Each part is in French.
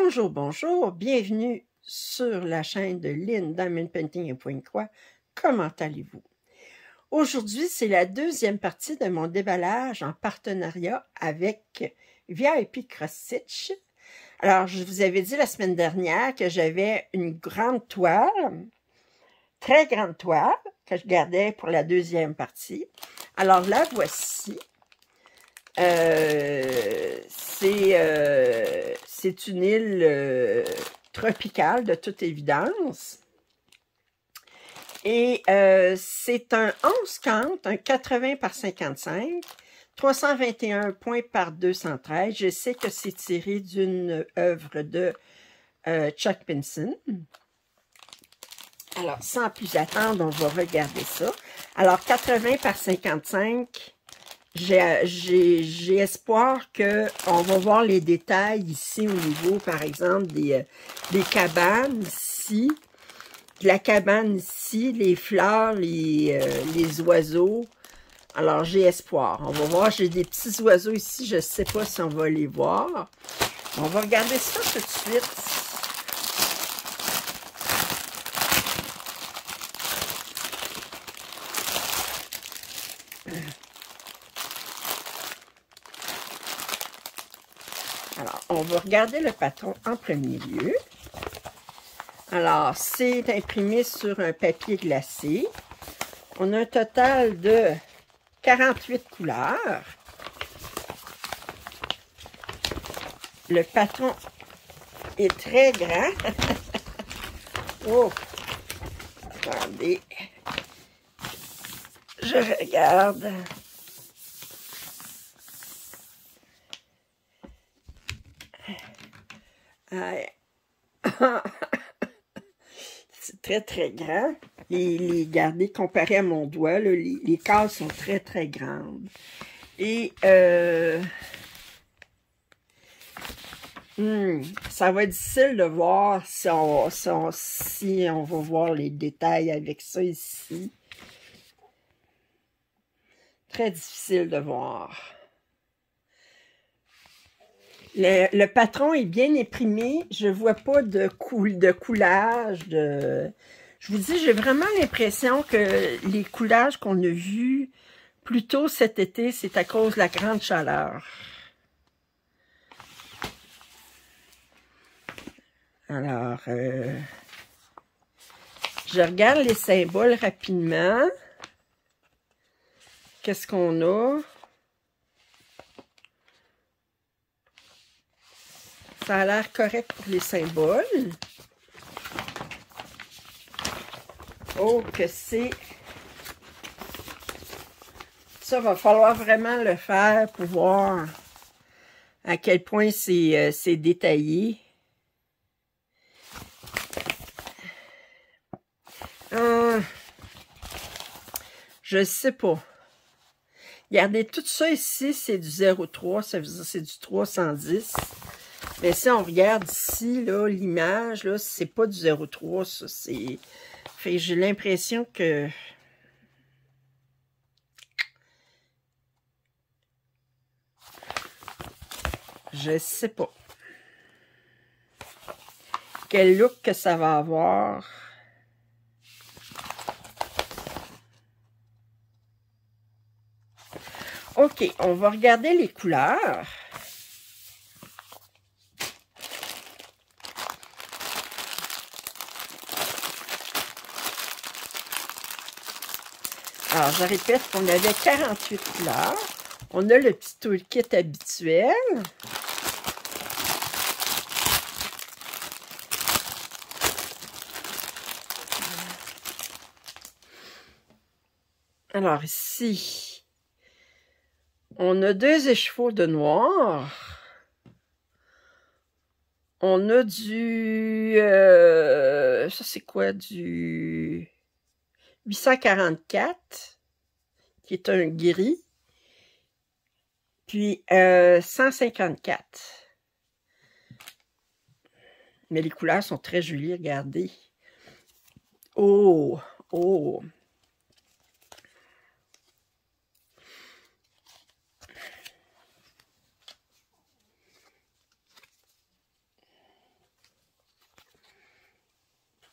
Bonjour, bonjour, bienvenue sur la chaîne de Lynn Diamond Painting et Point Croix. Comment allez-vous? Aujourd'hui, c'est la deuxième partie de mon déballage en partenariat avec VIP Cross Stitch. Alors, je vous avais dit la semaine dernière que j'avais une grande toile, très grande toile, que je gardais pour la deuxième partie. Alors, la voici. C'est une île tropicale de toute évidence. Et c'est un 11 cantes, un 80 par 55, 321 points par 213. Je sais que c'est tiré d'une œuvre de Chuck Pinson. Alors, sans plus attendre, on va regarder ça. Alors, 80 par 55... J'ai espoir qu'on va voir les détails ici au niveau, par exemple, des cabanes ici, de la cabane ici, les fleurs, les oiseaux. Alors, j'ai espoir. On va voir, j'ai des petits oiseaux ici, je ne sais pas si on va les voir. On va regarder ça tout de suite. Alors, on va regarder le patron en premier lieu. Alors, c'est imprimé sur un papier glacé. On a un total de 48 couleurs. Le patron est très grand. Oh! Attendez. Je regarde. C'est très, très grand. Regardez, comparé à mon doigt, là, les cases sont très, très grandes. Et ça va être difficile de voir si on va voir les détails avec ça ici. Très difficile de voir. Le patron est bien imprimé. Je vois pas de coulage. Je vous dis, j'ai vraiment l'impression que les coulages qu'on a vus plus tôt cet été, c'est à cause de la grande chaleur. Alors, je regarde les symboles rapidement. Qu'est-ce qu'on a? Ça a l'air correct pour les symboles. Oh, que c'est... Ça, va falloir vraiment le faire pour voir à quel point c'est détaillé. Je sais pas. Regardez, tout ça ici, c'est du 0,3, ça veut dire c'est du 310. Mais si on regarde ici, là, l'image, là, c'est pas du 0,3, ça, c'est... Fait que j'ai l'impression que... Je sais pas. Quel look que ça va avoir. OK, on va regarder les couleurs. Alors, je répète qu'on avait 48 couleurs. On a le petit toolkit habituel. Alors, ici, on a 2 échevaux de noir. On a du... ça, c'est quoi? Du 844, qui est un gris. Puis 154. Mais les couleurs sont très jolies, regardez. Oh! Oh!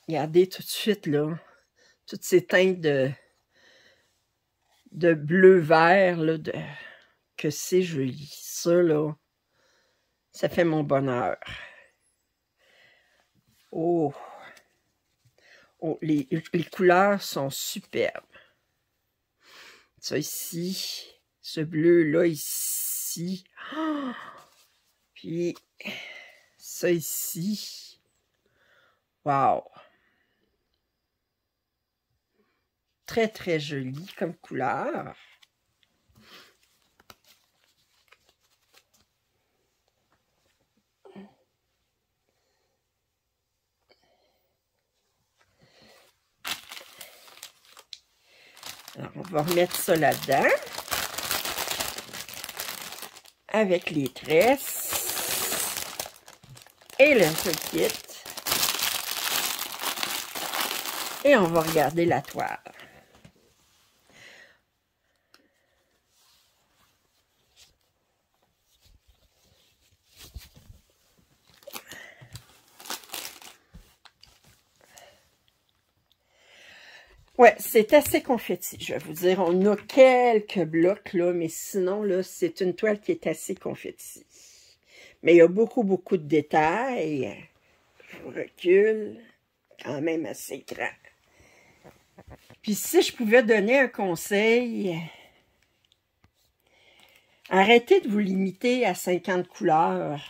Regardez tout de suite, là, toutes ces teintes de bleu-vert, là, que c'est joli. Ça, là, ça fait mon bonheur. Oh! Oh, les couleurs sont superbes. Ça ici, ce bleu-là ici. Oh! Puis, ça ici. Wow! Très, très joli comme couleur. Alors, on va remettre ça là-dedans. Avec les tresses. Et le kit. Et on va regarder la toile. Ouais, c'est assez confetti, je vais vous dire. On a quelques blocs, là, mais sinon, là, c'est une toile qui est assez confetti. Mais il y a beaucoup, beaucoup de détails. Je vous recule. Quand même assez grand. Puis si je pouvais donner un conseil, arrêtez de vous limiter à 50 couleurs.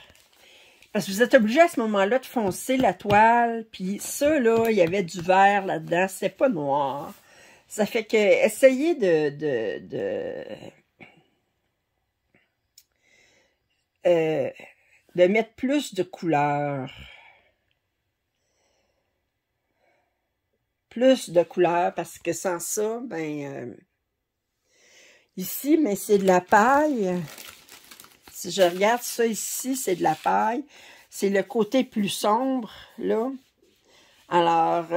Parce que vous êtes obligé à ce moment-là de foncer la toile. Puis ça, là, il y avait du vert là-dedans. C'est pas noir. Ça fait que essayez de mettre plus de couleurs. Plus de couleurs, parce que sans ça, ben... ici, mais c'est de la paille. Si je regarde ça ici, c'est de la paille. C'est le côté plus sombre, là. Alors,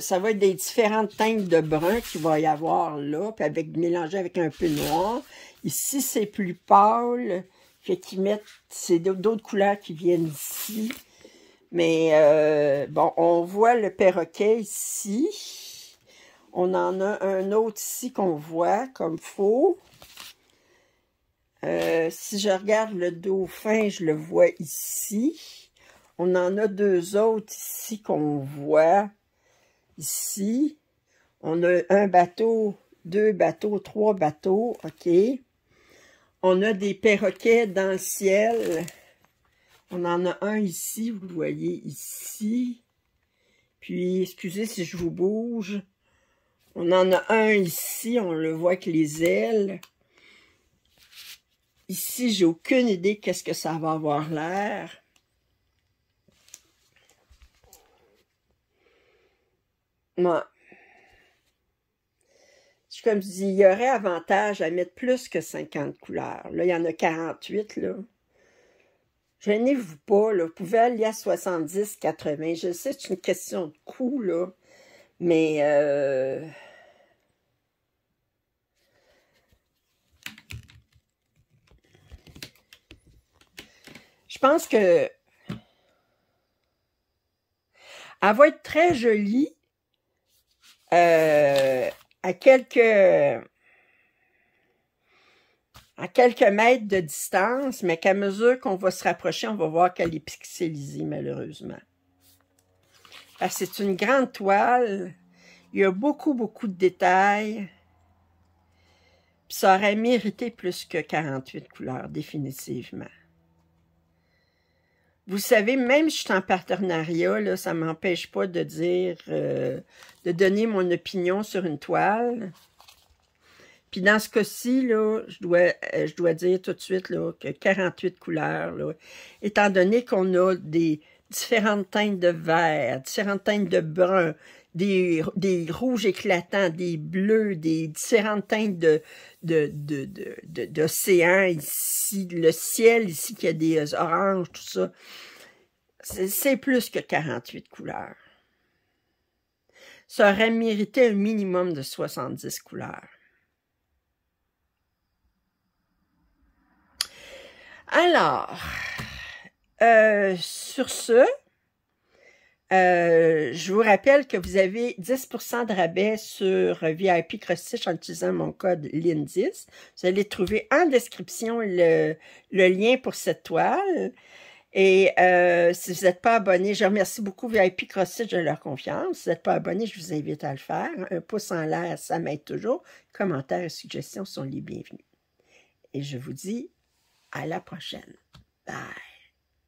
ça va être des différentes teintes de brun qu'il va y avoir là, puis mélangé avec un peu noir. Ici, c'est plus pâle. Fait qu'ils mettent, c'est d'autres couleurs qui viennent ici. Mais, bon, on voit le perroquet ici. On en a un autre ici qu'on voit comme faux. Si je regarde le dauphin, je le vois ici. On en a deux autres ici qu'on voit ici. On a un bateau, deux bateaux, trois bateaux, OK. On a des perroquets dans le ciel. On en a un ici, vous le voyez ici. Puis, excusez si je vous bouge. On en a un ici, on le voit avec les ailes. Ici, j'ai aucune idée qu'est-ce que ça va avoir l'air. Moi, comme je dis, il y aurait avantage à mettre plus que 50 couleurs. Là, il y en a 48, là. Gênez-vous pas, là. Vous pouvez aller à 70, 80. Je sais, c'est une question de coût, là. Mais, je pense que elle va être très jolie à quelques mètres de distance, mais qu'à mesure qu'on va se rapprocher, on va voir qu'elle est pixelisée, malheureusement. Parce que c'est une grande toile. Il y a beaucoup, beaucoup de détails. Puis ça aurait mérité plus que 48 couleurs, définitivement. Vous savez, même si je suis en partenariat, là, ça ne m'empêche pas de dire, de donner mon opinion sur une toile. Puis dans ce cas-ci, là, je dois dire tout de suite là, que 48 couleurs, là, étant donné qu'on a des différentes teintes de vert, différentes teintes de brun, des rouges éclatants, des bleus, des différentes teintes d'océan ici, le ciel ici qui a des oranges, tout ça. C'est plus que 48 couleurs. Ça aurait mérité un minimum de 70 couleurs. Alors, sur ce, Je vous rappelle que vous avez 10% de rabais sur VIP Cross Stitch en utilisant mon code LIN10. Vous allez trouver en description le lien pour cette toile. Et si vous n'êtes pas abonné, je remercie beaucoup VIP Cross Stitch de leur confiance. Si vous n'êtes pas abonné, je vous invite à le faire. Un pouce en l'air, ça m'aide toujours. Commentaires et suggestions sont les bienvenus. Et je vous dis à la prochaine. Bye!